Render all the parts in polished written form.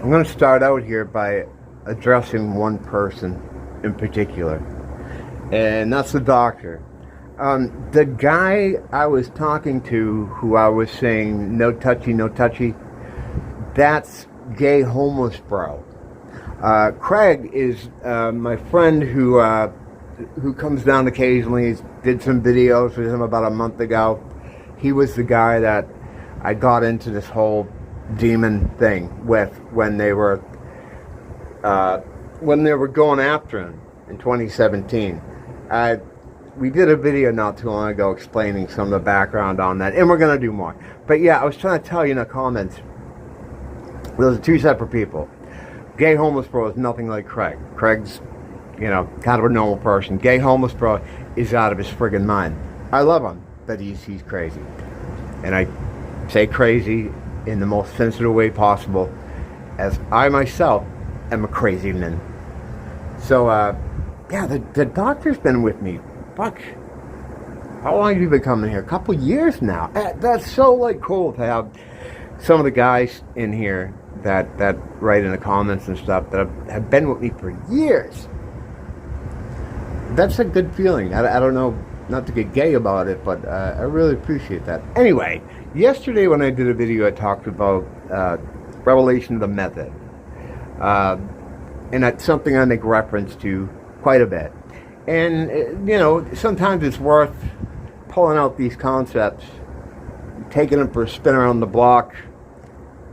I'm going to start out here by addressing one person in particular, and that's the doctor. The guy I was talking to, who I was saying no touchy, that's gay homeless bro. Craig is my friend who comes down occasionally. He did some videos with him about a month ago. He was the guy that I got into this whole demon thing with when they were going after him in 2017. We did a video not too long ago explaining some of the background on that, and we're going to do more. But yeah, I was trying to tell you in the comments, those are two separate people. Gay homeless bro is nothing like Craig. Craig's, kind of a normal person. Gay homeless bro is out of his friggin' mind. I love him, but he's crazy. And I say crazy in the most sensitive way possible, as I myself am a crazy man. So, yeah, the doctor's been with me. Fuck. How long have you been coming here? A couple years now. That's so, cool to have some of the guys in here that write in the comments and stuff that have been with me for years. That's a good feeling. I don't know, not to get gay about it, but I really appreciate that. Anyway, yesterday when I did a video, I talked about revelation of the method. And that's something I make reference to quite a bit. And, sometimes it's worth pulling out these concepts, taking them for a spin around the block,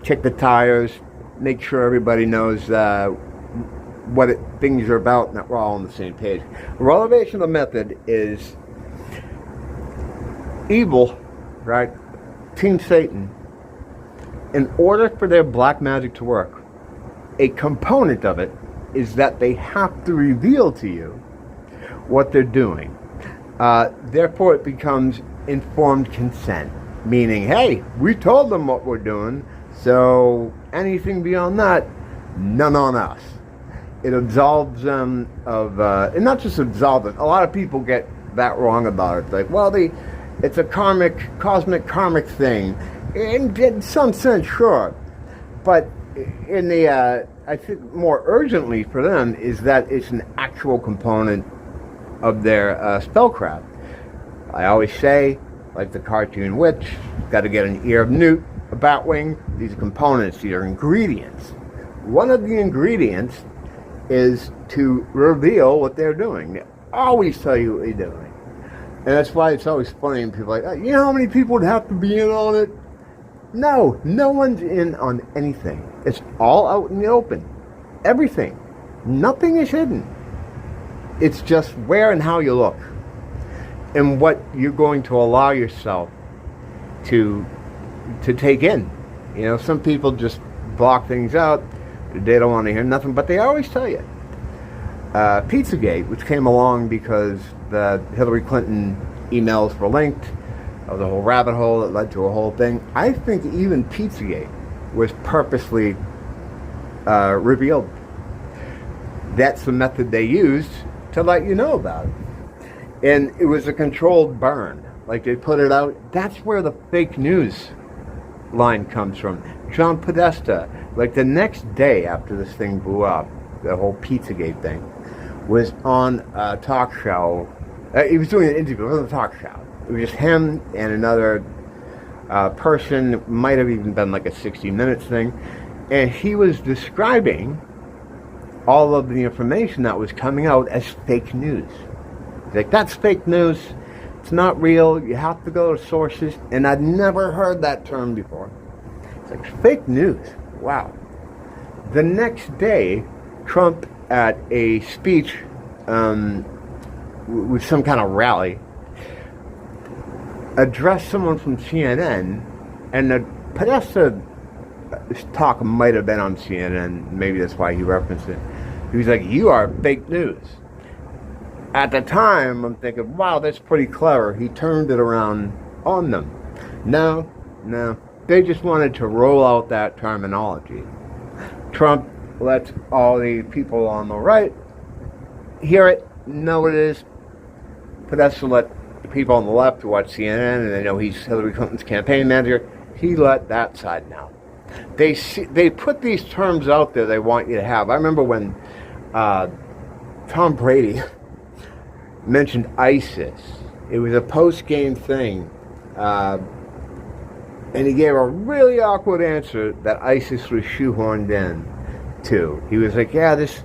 check the tires, make sure everybody knows what things are about and that we're all on the same page. Revelation of the method is evil, right? Team Satan. In order for their black magic to work, a component of it is that they have to reveal to you what they're doing. Therefore, it becomes informed consent, meaning, hey, we told them what we're doing, so anything beyond that, none on us. It absolves them of, and not just absolve them, a lot of people get that wrong about it. Like, well, it's a cosmic karmic thing. In some sense, sure. But in the, I think more urgently for them is that it's an actual component of their spellcraft. I always say, like the cartoon witch, got to get an ear of newt, a batwing. These are components, these are ingredients. One of the ingredients is to reveal what they're doing. They always tell you what they're doing. And that's why it's always funny when people are like, you know how many people would have to be in on it? No one's in on anything. It's all out in the open. Everything. Nothing is hidden. It's just where and how you look. And what you're going to allow yourself to take in. Some people just block things out. They don't want to hear nothing, but they always tell you. Pizzagate, which came along because the Hillary Clinton emails were linked, of the whole rabbit hole that led to a whole thing. I think even Pizzagate was purposely revealed. That's the method they used to let you know about it. And it was a controlled burn. Like they put it out. That's where the fake news line comes from. John Podesta, like the next day after this thing blew up, the whole Pizzagate thing, was on a talk show. He was doing an interview. It wasn't a talk show. It was just him and another person. It might have even been like a 60 Minutes thing. And he was describing all of the information that was coming out as fake news. He's like, that's fake news. It's not real. You have to go to sources. And I'd never heard that term before. It's like, fake news. Wow. The next day, Trump at a speech with some kind of rally addressed someone from CNN, and the Podesta talk might have been on CNN. Maybe that's why he referenced it. He was like, you are fake news. At the time, I'm thinking, wow, that's pretty clever. He turned it around on them. No. They just wanted to roll out that terminology. Trump lets all the people on the right hear it, know what it is. Podesta let the people on the left who watch CNN, and they know he's Hillary Clinton's campaign manager, he let that side know. They put these terms out there they want you to have. I remember when Tom Brady mentioned ISIS. It was a post-game thing. And he gave a really awkward answer that ISIS was shoehorned in to. He was like, yeah, this,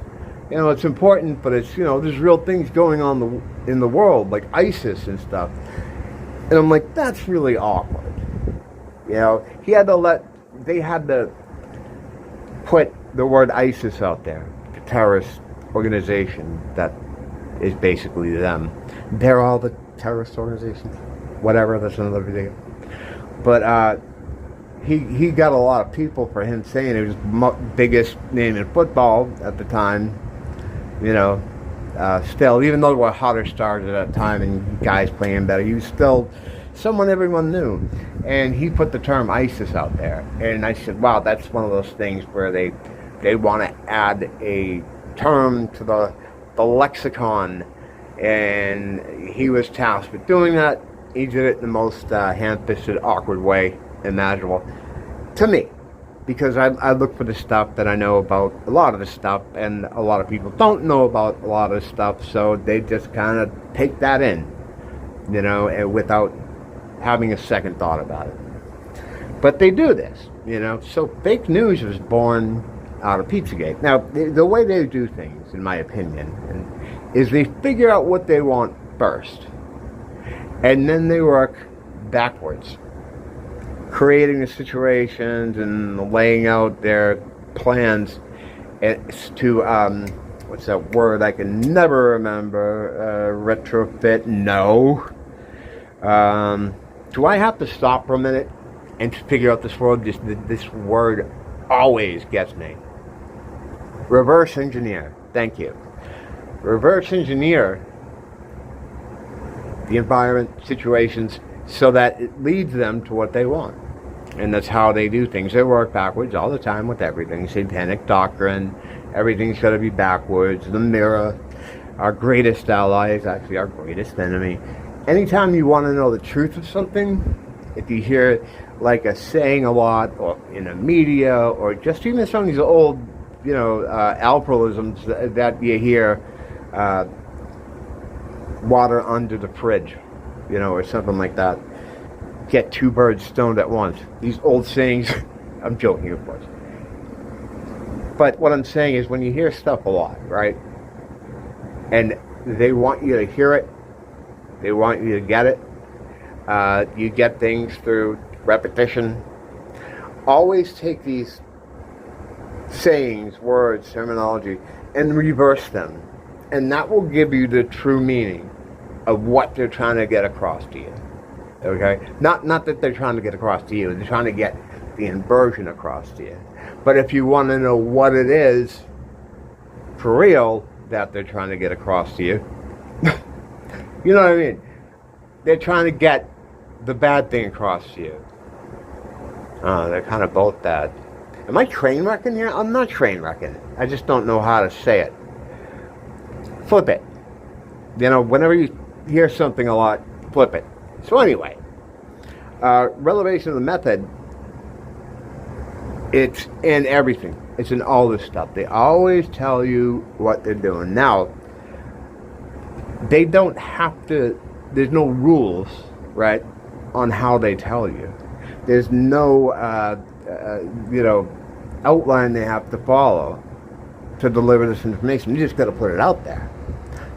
it's important, but it's, there's real things going on in the world, like ISIS and stuff. And I'm like, that's really awkward. They had to put the word ISIS out there, the terrorist organization that is basically them. They're all the terrorist organizations. Whatever, that's another video. But he got a lot of people for him saying it was the biggest name in football at the time. Still, even though there were hotter stars at that time and guys playing better, he was still someone everyone knew. And he put the term ISIS out there. And I said, wow, that's one of those things where they want to add a term to the lexicon. And he was tasked with doing that. He did it in the most ham-fisted, awkward way imaginable to me, because I look for the stuff that I know about a lot of the stuff, and a lot of people don't know about a lot of stuff, so they just kind of take that in, without having a second thought about it. But they do this, so fake news was born out of Pizzagate. Now, the way they do things, in my opinion, is they figure out what they want first. And then they work backwards, creating the situations and laying out their plans to, what's that word I can never remember, retrofit, no. Do I have to stop for a minute and figure out this word? This word always gets me. Reverse engineer, thank you. Reverse engineer the environment, situations, so that it leads them to what they want. And that's how they do things. They work backwards all the time with everything. Satanic doctrine, everything's got to be backwards. The mirror, our greatest ally is actually our greatest enemy. Anytime you want to know the truth of something, if you hear like a saying a lot, or in the media, or just even some of these old, alcoholisms that you hear, water under the fridge, or something like that. Get two birds stoned at once. These old sayings, I'm joking, of course. But what I'm saying is when you hear stuff a lot, right? And they want you to hear it. They want you to get it. You get things through repetition. Always take these sayings, words, terminology, and reverse them. And that will give you the true meaning of what they're trying to get across to you. Okay? Not that they're trying to get across to you. They're trying to get the inversion across to you. But if you want to know what it is, for real, that they're trying to get across to you, you know what I mean? They're trying to get the bad thing across to you. They're kind of both bad. Am I train wrecking here? I'm not train wrecking. I just don't know how to say it. Flip it. Whenever you hear something a lot, flip it. So anyway, revelation of the method, it's in everything. It's in all this stuff. They always tell you what they're doing. Now, they don't have to, there's no rules, right, on how they tell you. There's no, outline they have to follow to deliver this information. You just got to put it out there.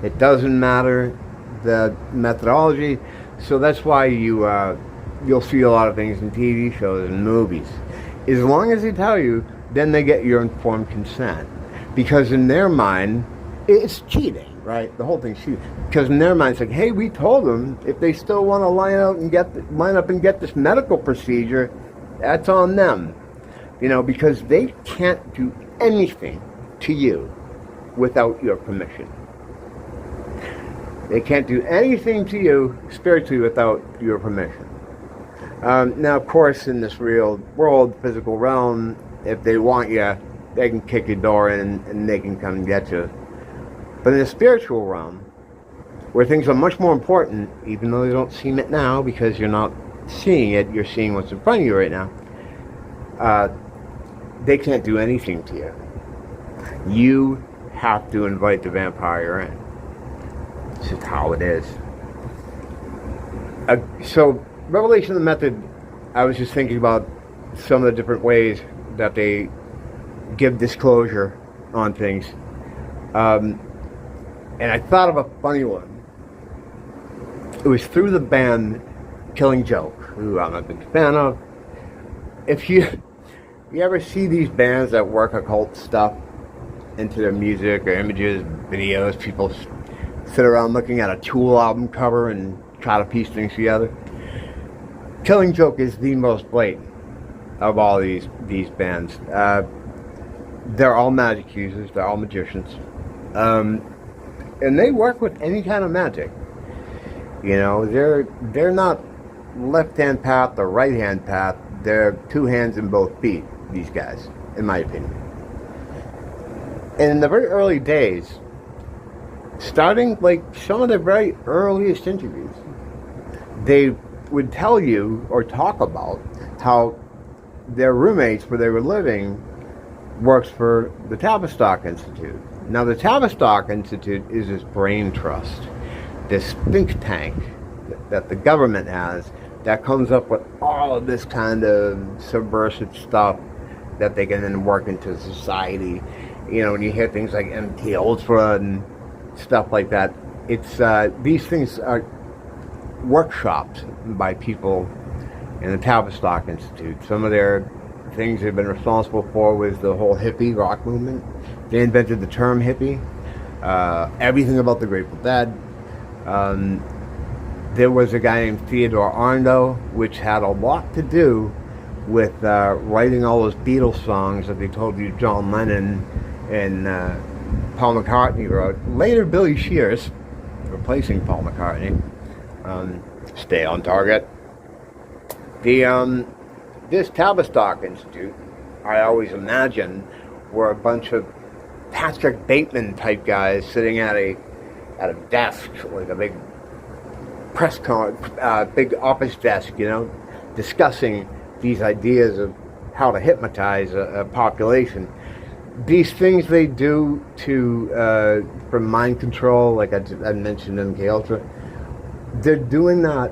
It doesn't matter the methodology, so that's why you'll see a lot of things in TV shows and movies. As long as they tell you, then they get your informed consent, because in their mind, it's cheating, right? The whole thing's cheating, because in their mind, it's like, hey, we told them if they still want to line up and get this medical procedure, that's on them, because they can't do anything to you without your permission. They can't do anything to you spiritually without your permission. Now, of course, in this real world, physical realm, if they want you, they can kick your door in and they can come and get you. But in the spiritual realm, where things are much more important, even though you don't seem it now because you're not seeing it, you're seeing what's in front of you right now, they can't do anything to you. You have to invite the vampire in. It's just how it is. So, Revelation of the Method, I was just thinking about some of the different ways that they give disclosure on things. And I thought of a funny one. It was through the band Killing Joke, who I'm a big fan of. If you ever see these bands that work occult stuff into their music or images, videos, people sit around looking at a Tool album cover and try to piece things together. Killing Joke is the most blatant of all these bands. They're all magic users. They're all magicians. And they work with any kind of magic. You know, they're not left-hand path or right-hand path. They're two hands and both feet, these guys, in my opinion. And in the very early days, starting like some of the very earliest interviews, they would tell you or talk about how their roommates where they were living works for the Tavistock Institute. Now, the Tavistock Institute is this brain trust, this think tank that the government has that comes up with all of this kind of subversive stuff that they can then work into society. You know, when you hear things like MK Ultra and stuff like that, it's these things are workshops by people in the Tavistock Institute. Some of their things they've been responsible for was the whole hippie rock movement. They invented the term hippie, everything about the Grateful Dead. There was a guy named Theodore Arndo, which had a lot to do with writing all those Beatles songs that they told you John Lennon and Paul McCartney wrote. Later, Billy Shears, replacing Paul McCartney. Stay on target. This Tavistock Institute, I always imagine, were a bunch of Patrick Bateman type guys sitting at a desk, like a big big office desk, you know, discussing these ideas of how to hypnotize a population. These things they do for mind control, like I mentioned in MK Ultra, they're doing that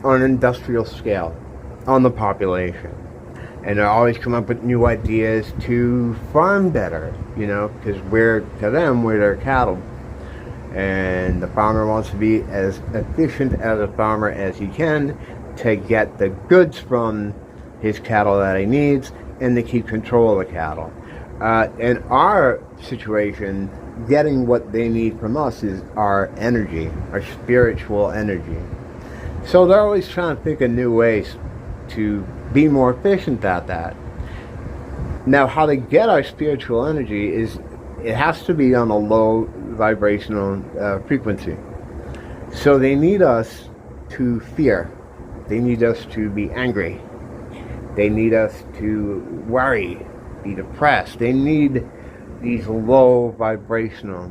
on an industrial scale, on the population. And they're always come up with new ideas to farm better, you know, because we're their cattle. And the farmer wants to be as efficient as a farmer as he can to get the goods from his cattle that he needs and to keep control of the cattle. In our situation, getting what they need from us is our energy, our spiritual energy. So they're always trying to think of new ways to be more efficient at that. Now, how they get our spiritual energy is it has to be on a low vibrational frequency. So they need us to fear. They need us to be angry. They need us to worry, be depressed. They need these low vibrational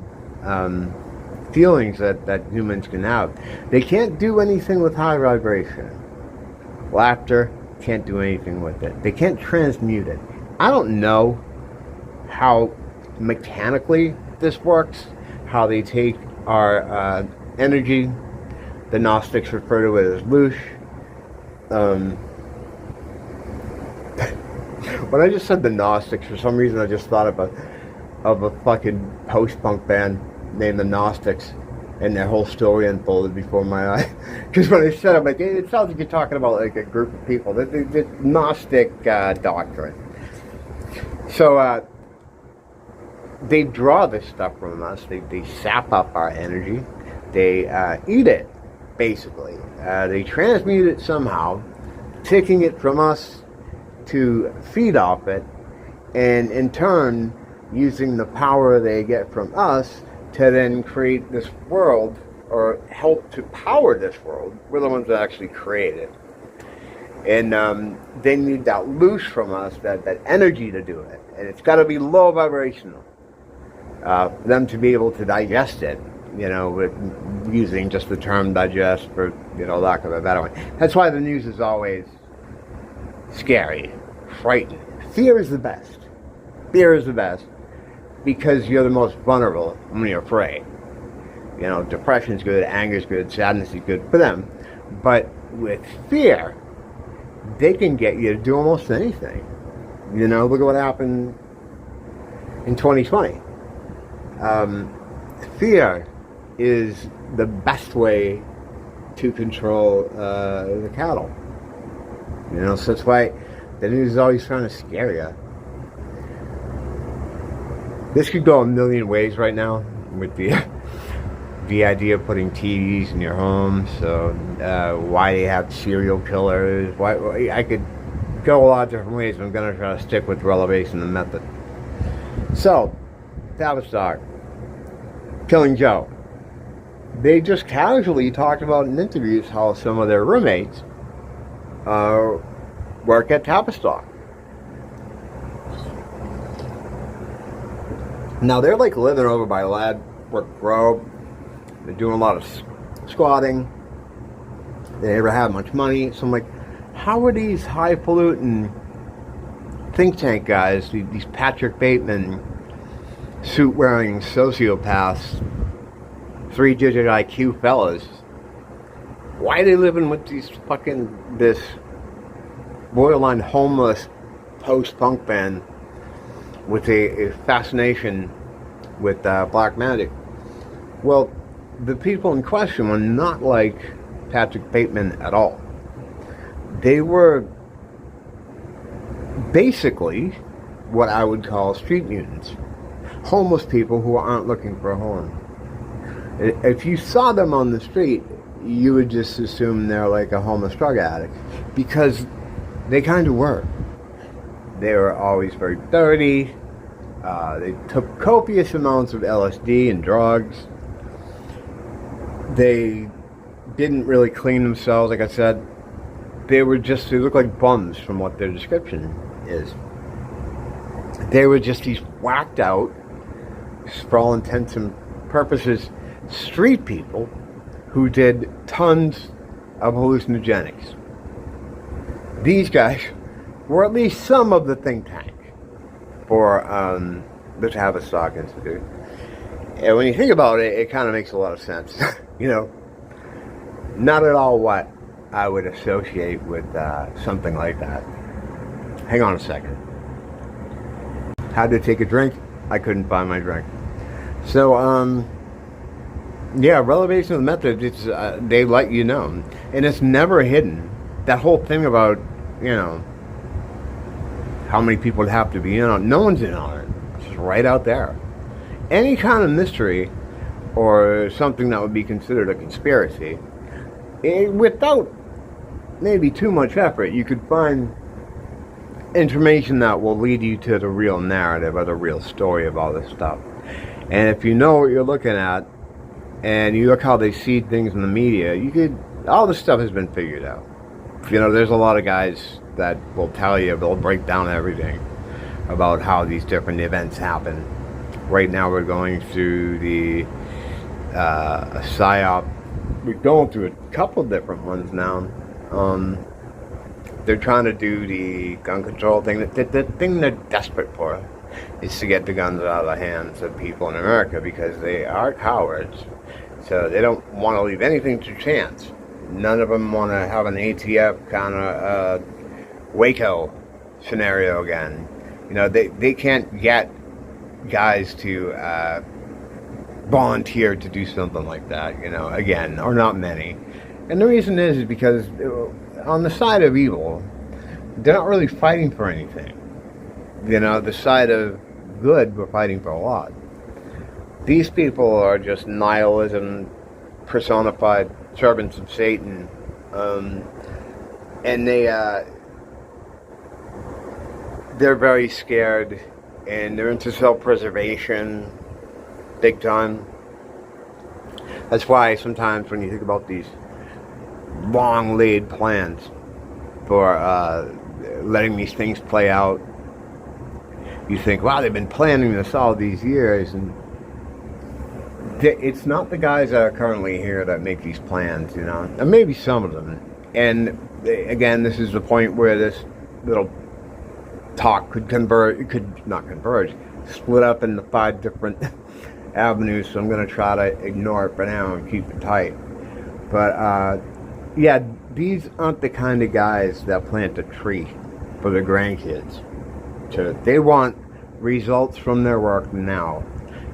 feelings that humans can have. They can't do anything with high vibration. Laughter, can't do anything with it. They can't transmute it. I don't know how mechanically this works, how they take our energy. The Gnostics refer to it as loosh. When I just said the Gnostics, for some reason I just thought of a fucking post-punk band named the Gnostics, and their whole story unfolded before my eye. Because when I said it, I'm like, it sounds like you're talking about like a group of people. The Gnostic doctrine. So they draw this stuff from us. They sap up our energy. They eat it, basically. They transmute it somehow, taking it from us to feed off it, and in turn using the power they get from us to then create this world, or help to power this world. We're the ones that actually create it. And they need that loose from us, that energy to do it. And it's got to be low vibrational for them to be able to digest it, you know, with using just the term digest for, you know, lack of a better one. That's why the news is always scary, frightening, fear is the best. Fear is the best because you're the most vulnerable when you're afraid. You know, depression's good, anger's good, sadness is good for them. But with fear, they can get you to do almost anything. You know, look at what happened in 2020. Fear is the best way to control the cattle. You know, so that's why the news is always trying to scare you. This could go a million ways right now with the idea of putting TVs in your home. So why they have serial killers? Why I could go a lot of different ways, but I'm going to try to stick with relevation and method. So, Tavistock, Killing Joe. They just casually talked about in interviews how some of their roommates work at Tavistock. Now they're like living over by Ladbroke Grove. They're doing a lot of squatting. They never have much money. So I'm like, how are these highfalutin think tank guys, these Patrick Bateman suit-wearing sociopaths, 3-digit IQ fellas, why are they living with these this borderline homeless post-punk band with a fascination with black magic? Well, the people in question were not like Patrick Bateman at all. They were basically what I would call street mutants. Homeless people who aren't looking for a home. If you saw them on the street, you would just assume they're like a homeless drug addict, because they kind of were. They were always very dirty. They took copious amounts of LSD and drugs. They didn't really clean themselves, like I said. They looked like bums from what their description is. They were just these whacked out, for all intents and purposes, street people who did tons of hallucinogenics. These guys were at least some of the think tank for the Tavistock Institute. And when you think about it, it kind of makes a lot of sense. You know, not at all what I would associate with something like that. Hang on a second. Had to take a drink. I couldn't find my drink. So, yeah, relevation of the method, it's, they let you know. And it's never hidden. That whole thing about, you know, how many people have to be in on it. No one's in on it. It's just right out there. Any kind of mystery or something that would be considered a conspiracy, without maybe too much effort, you could find information that will lead you to the real narrative or the real story of all this stuff. And if you know what you're looking at, and you look how they seed things in the media, all this stuff has been figured out. You know, there's a lot of guys that will tell you, they'll break down everything about how these different events happen. Right now we're going through the PSYOP. We're going through a couple different ones now. They're trying to do the gun control thing. The thing they're desperate for is to get the guns out of the hands of people in America, because they are cowards. So they don't want to leave anything to chance. None of them want to have an ATF kind of Waco scenario again. You know, they can't get guys to volunteer to do something like that, you know, again, or not many. And the reason is because on the side of evil, they're not really fighting for anything. You know, the side of good, we're fighting for a lot. These people are just nihilism personified, servants of Satan, and they're very scared, and they're into self-preservation big time. That's why sometimes when you think about these long laid plans for letting these things play out, you think, wow, they've been planning this all these years. And it's not the guys that are currently here that make these plans, you know, and maybe some of them. And again, this is the point where this little talk could converge, it could not converge, split up into 5 different avenues, so I'm going to try to ignore it for now and keep it tight. But, yeah, these aren't the kind of guys that plant a tree for their grandkids. They want results from their work now,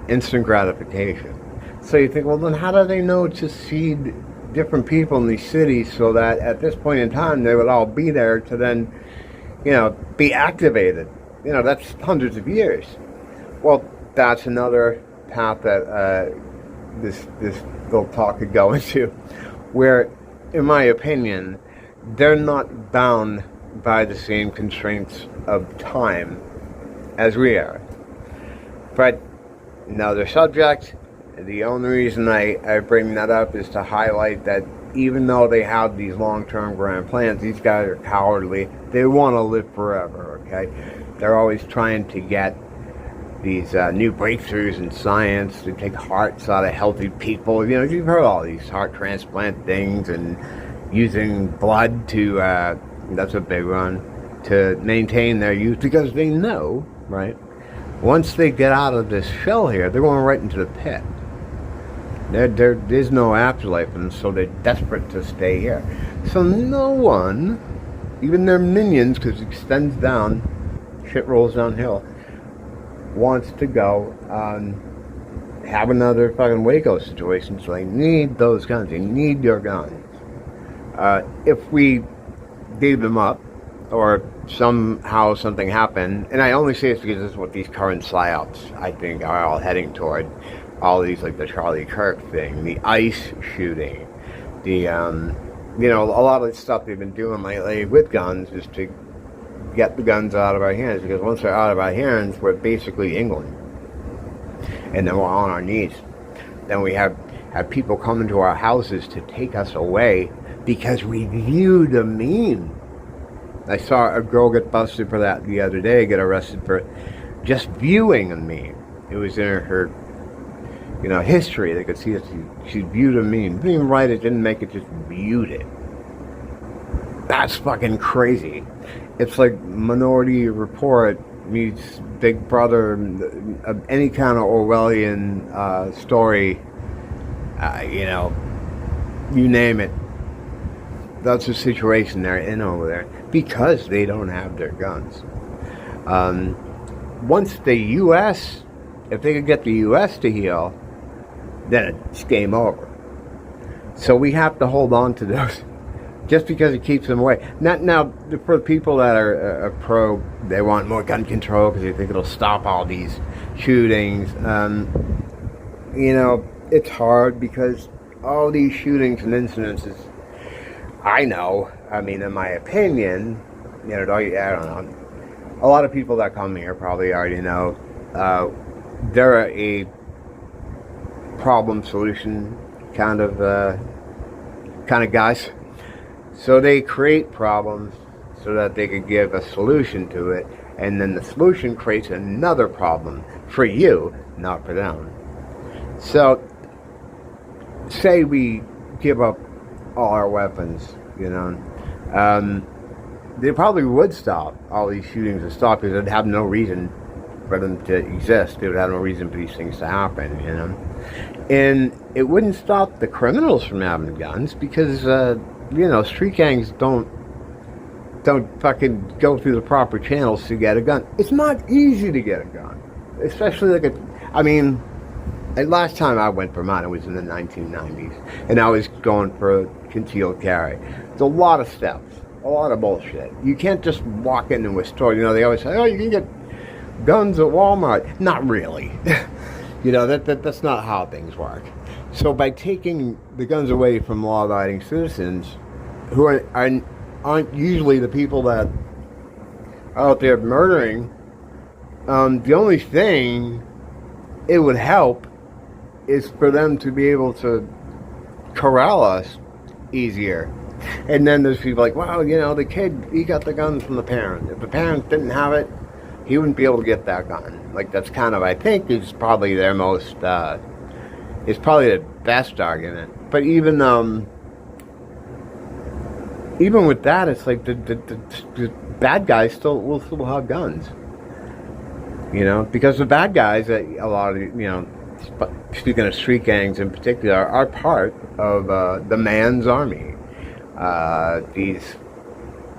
instant gratification. So you think, well, then how do they know to seed different people in these cities so that at this point in time they would all be there to then, be activated? That's hundreds of years. Well, that's another path that this little talk could go into, where, in my opinion, they're not bound by the same constraints of time as we are. But another subject. The only reason I bring that up is to highlight that even though they have these long-term grand plans, these guys are cowardly. They want to live forever, okay? They're always trying to get these new breakthroughs in science to take hearts out of healthy people. You've heard all these heart transplant things and using blood to, that's a big one, to maintain their youth, because they know, right, once they get out of this shell here, they're going right into the pit. There is no afterlife, and so they're desperate to stay here. So no one, even their minions, because it extends down, shit rolls downhill, wants to go have another fucking Waco situation. So they need those guns. They need your guns. If we gave them up, or somehow something happened, and I only say this because this is what these current psyops, I think, are all heading toward. All these, like the Charlie Kirk thing, the ICE shooting, the, a lot of the stuff they've been doing lately with guns is to get the guns out of our hands, because once they're out of our hands, we're basically England. And then we're on our knees. Then we have people come into our houses to take us away because we viewed a meme. I saw a girl get busted for that the other day, get arrested for just viewing a meme. It was in her history. They could see that she viewed a meme. Didn't even write it, didn't make it, just viewed it. That's fucking crazy. It's like Minority Report meets Big Brother, any kind of Orwellian story, you name it. That's the situation they're in over there, because they don't have their guns. Once the U.S., if they could get the U.S. to heal, then it's game over. So we have to hold on to those, just because it keeps them away. Now, for people that are pro, they want more gun control because they think it'll stop all these shootings. It's hard because all these shootings and incidences, in my opinion, I don't know. A lot of people that come here probably already know they're a problem solution kind of guys. So they create problems so that they could give a solution to it, and then the solution creates another problem for you, not for them. So say we give up all our weapons, they probably would stop all these shootings and stop, because they'd have no reason for them to exist. They would have no reason for these things to happen, And it wouldn't stop the criminals from having guns, because, street gangs don't fucking go through the proper channels to get a gun. It's not easy to get a gun. Especially last time I went Vermont, it was in the 1990s, and I was going for a concealed carry. It's a lot of steps, a lot of bullshit. You can't just walk into a store. They always say, oh, you can get guns at Walmart. Not really. That's not how things work. So by taking the guns away from law-abiding citizens, who aren't usually the people that are out there murdering, the only thing it would help is for them to be able to corral us easier. And then there's people like, wow, the kid, he got the gun from the parent. If the parents didn't have it, he wouldn't be able to get that gun. Like, that's kind of, I think, is probably their most, it's probably the best argument. But even with that, it's like the bad guys will still have guns. You know, because the bad guys, a lot of, speaking of street gangs in particular, are part of the man's army. These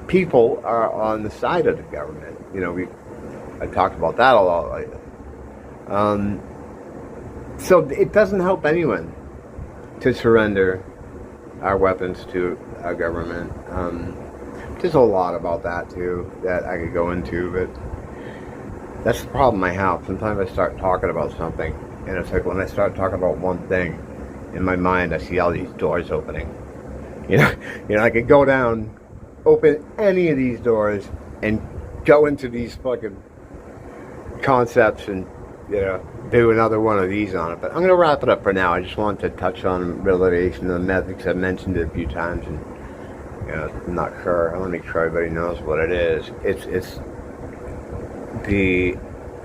people are on the side of the government. I talked about that a lot lately. So it doesn't help anyone to surrender our weapons to our government. There's a lot about that too that I could go into, but that's the problem I have. Sometimes I start talking about something, and it's like when I start talking about one thing, in my mind I see all these doors opening. I could go down, open any of these doors, and go into these fucking concepts and do another one of these on it. But I'm going to wrap it up for now. I just wanted to touch on revelation of the ethics. I've mentioned it a few times, and I'm not sure. I want to make sure everybody knows what it is.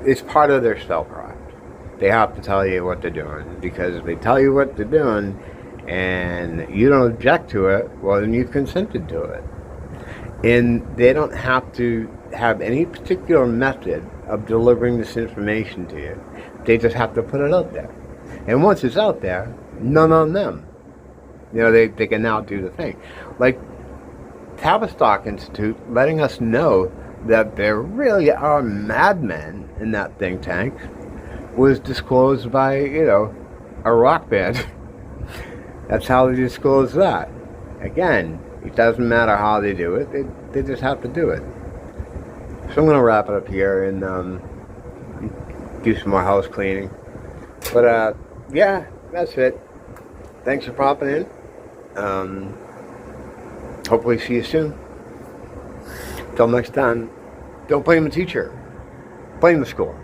It's part of their spellcraft. They have to tell you what they're doing, because if they tell you what they're doing and you don't object to it, well, then you've consented to it. And they don't have to have any particular method of delivering this information to you. They just have to put it out there. And once it's out there, none on them. They can now do the thing. Like Tavistock Institute letting us know that there really are madmen in that think tank was disclosed by, a rock band. That's how they disclose that. Again, it doesn't matter how they do it. They just have to do it. So I'm going to wrap it up here and do some more house cleaning. But, yeah, that's it. Thanks for popping in. Hopefully see you soon. Till next time, don't blame the teacher. Blame the school.